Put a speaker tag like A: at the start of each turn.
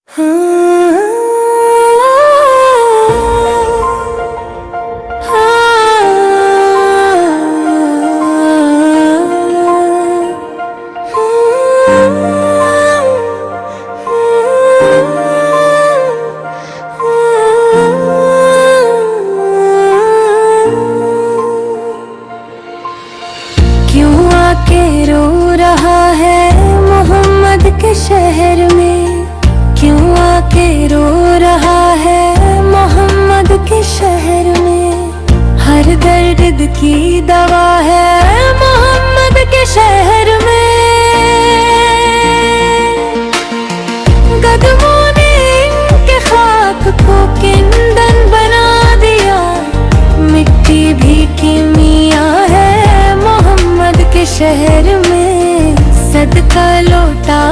A: क्यों आके रो रहा है मोहम्मद के शहर में, क्यों आके रो रहा है मोहम्मद के शहर में। हर दर्द की दवा है मोहम्मद के शहर में। कदमों ने इनके खाक को किंदन बना दिया, मिट्टी भी कीमिया है मोहम्मद के शहर में। सदका लौटा